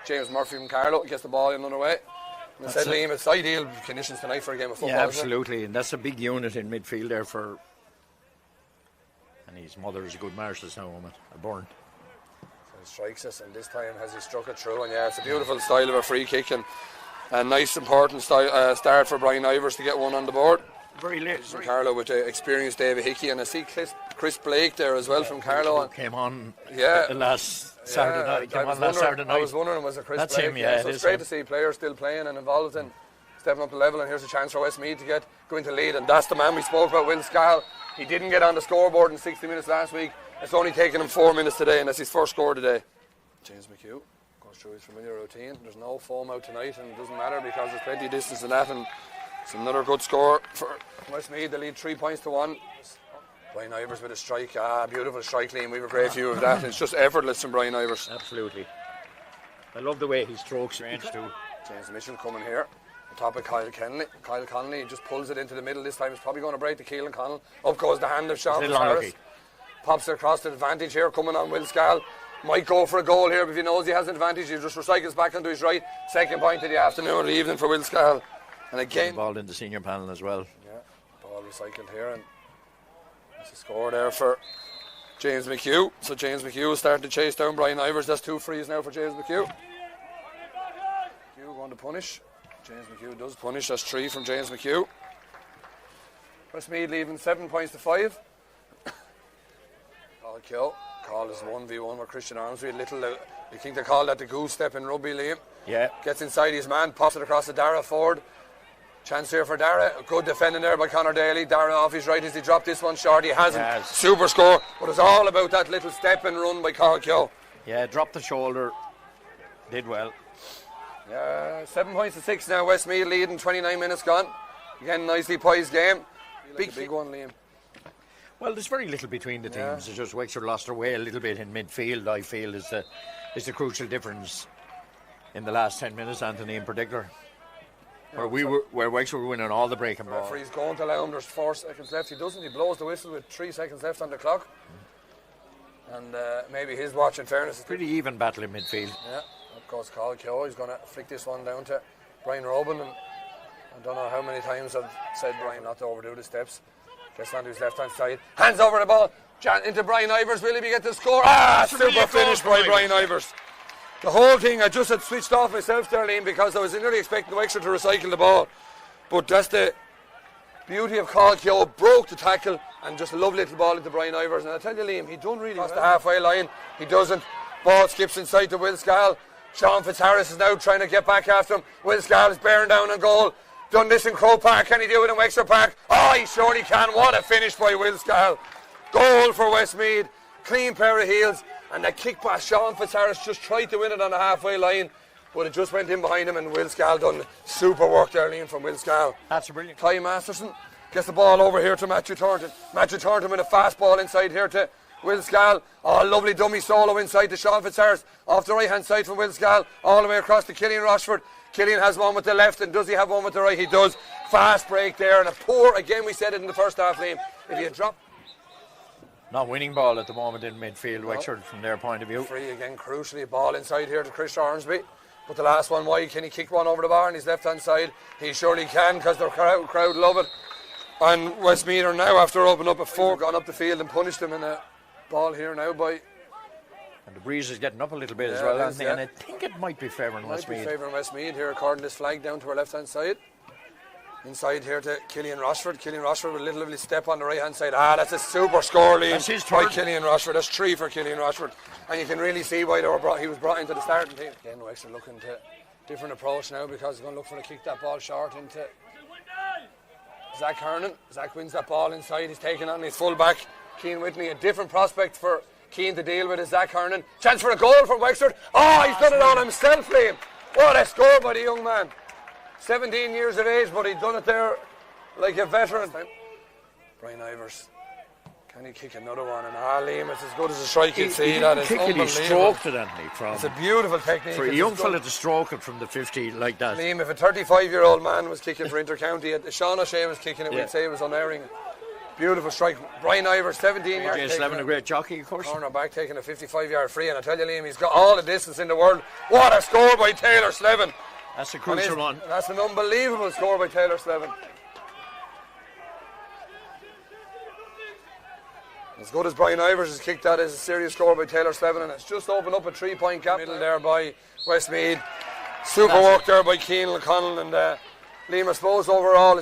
James Murphy from Carlow gets the ball in another way. And I said, Liam, it's ideal conditions tonight for a game of football. Yeah, absolutely, and that's a big unit in midfield there for. And his mother is a good marshal now, a burn. So he strikes us, and this time has he struck it through? And yeah, it's a beautiful style of a free kick, and a nice important start for Brian Ivers to get one on the board. Very late. From Carlow with experienced David Hickey, and I see Chris Blake there as well from Carlow. Came on last Saturday night. I was wondering, was it Chris That's Blake? Him, yeah. So it's great to see players still playing and involved in stepping up the level, and here's a chance for Westmeath to go into lead, and that's the man we spoke about, Will Scal. He didn't get on the scoreboard in 60 minutes last week. It's only taken him 4 minutes today, and that's his first score today. James McHugh goes through his familiar routine. There's no foam out tonight, and it doesn't matter because there's plenty of distance in that, and it's another good score for Westmeath. They lead 3 points to 1. Brian Ivers with a strike. Beautiful strike, Liam. We have a great view of that. It's just effortless from Brian Ivers. Absolutely. I love the way he strokes range too. James Mitchell coming here. On top of Kyle Connolly just pulls it into the middle. This time it's probably going to break to Keelan Connell. Up goes the hand of Sean Harris. Pops it across the advantage here, coming on Will Scal. Might go for a goal here, but if he knows he has an advantage, he just recycles back onto his right. Second point of the afternoon or the evening for Will Scal. And again, ball in the senior panel as well. Yeah, ball recycled here, and there's a score there for James McHugh. So James McHugh is starting to chase down Brian Ivers. That's 2 frees now for James McHugh. McHugh going to punish. James McHugh does punish. That's 3 from James McHugh. Westmeath leaving 7 points to 5. Call kill. Call is 1v1 with Christian Armsby. You think they call that the goose step in rugby, Liam? Yeah. Gets inside his man, pops it across to Dara Ford. Chance here for Dara. Good defending there by Conor Daly. Dara off his right as he dropped this one short. He hasn't. Yes. Super score. But it's all about that little step and run by Carl Keogh. Yeah, dropped the shoulder. Did well. 7 points to 6 now. Westmeath leading, 29 minutes gone. Again, nicely poised game. Big one, Liam. Well, there's very little between the teams. It's just Wexford lost their way a little bit in midfield, I feel, is the crucial difference in the last 10 minutes, Anthony, in particular. Where Wexford were winning all the breaking ball. The referee's going to allow him. There's 4 seconds left. He doesn't. He blows the whistle with 3 seconds left on the clock. And maybe his watch, in fairness, is pretty even battle in midfield. Yeah. Of course, Carl Keogh. He's going to flick this one down to Brian Robin. And I don't know how many times I've said Brian not to overdo the steps. Gets onto his left-hand side. Hands over the ball. Into Brian Ivers. Will he get the score? Super finish by Brian Ivers. The whole thing, I just had switched off myself there, Liam, because I was nearly expecting Wexford to recycle the ball. But that's the beauty of Carl Keogh. Broke the tackle and just a lovely little ball into Brian Ivers. And I tell you, Liam, he done really well. The halfway line. He doesn't. Ball skips inside to Will Scal. Sean Fitzharris is now trying to get back after him. Will Scal is bearing down on goal. Done this in Croke Park. Can he do it in Wexford Park? He surely can. What a finish by Will Scal. Goal for Westmeath. Clean pair of heels. And the kick pass, Sean Fitzharris just tried to win it on the halfway line, but it just went in behind him, and Will Scal done super work there, Liam, from Will Scal. That's brilliant. Ty Masterson gets the ball over here to Matthew Thornton. Matthew Thornton with a fast ball inside here to Will Scal. Lovely dummy solo inside to Sean Fitzharris. Off the right hand side from Will Scal, all the way across to Killian Rochford. Killian has one with the left, and does he have one with the right? He does. Fast break there, and a poor, again we said it in the first half, Liam, if you drop. Not winning ball at the moment in midfield, Wexford, from their point of view. Free again, crucially, ball inside here to Chris Ormsby. But the last one wide, can he kick one over the bar on his left hand side? He surely can, because the crowd love it. And Westmeath are now, after opening up a 4, gone up the field and punished them in a ball here now by. And the breeze is getting up a little bit as well, Anthony, and I think it might be favouring Westmeath. Might be favouring Westmeath here, according to this flag down to our left hand side. Inside here to Killian Rochford. Killian Rochford with a little lovely step on the right hand side. That's a super score, Liam. That's his by Killian Rochford. That's 3 for Killian Rochford. And you can really see why he was brought into the starting team. Again, Wexford looking to different approach now, because he's going to look for the kick that ball short into Zach Hernan. Zach wins that ball inside. He's taken on his full back, Keane Whitney. A different prospect for Keane to deal with is Zach Hernan. Chance for a goal for Wexford. He's done it on himself, Liam. What a score by the young man. 17 years of age, but he'd done it there like a veteran. Brian Ivers. Can he kick another one? And Liam, it's as good as a strike you'd see. That is unbelievable. He stroked it, Anthony. It's a beautiful technique. For a young fella to stroke it from the 50 like that. Liam, if a 35-year-old man was kicking for Intercounty, Sean O'Shea was kicking it, we'd say it was unerring. Beautiful strike. Brian Ivers, 17 yards. J. Slevin, a great jockey, of course. Corner back taking a 55-yard free, and I tell you, Liam, he's got all the distance in the world. What a score by Taylor Slevin. That's a crucial one. That's an unbelievable score by Taylor Slevin. As good as Brian Ivers has kicked, that is a serious score by Taylor Slevin, and it's just opened up a 3-point gap. Middle there by Westmeath. Super work there by Keane O'Connell, and Liam, I suppose overall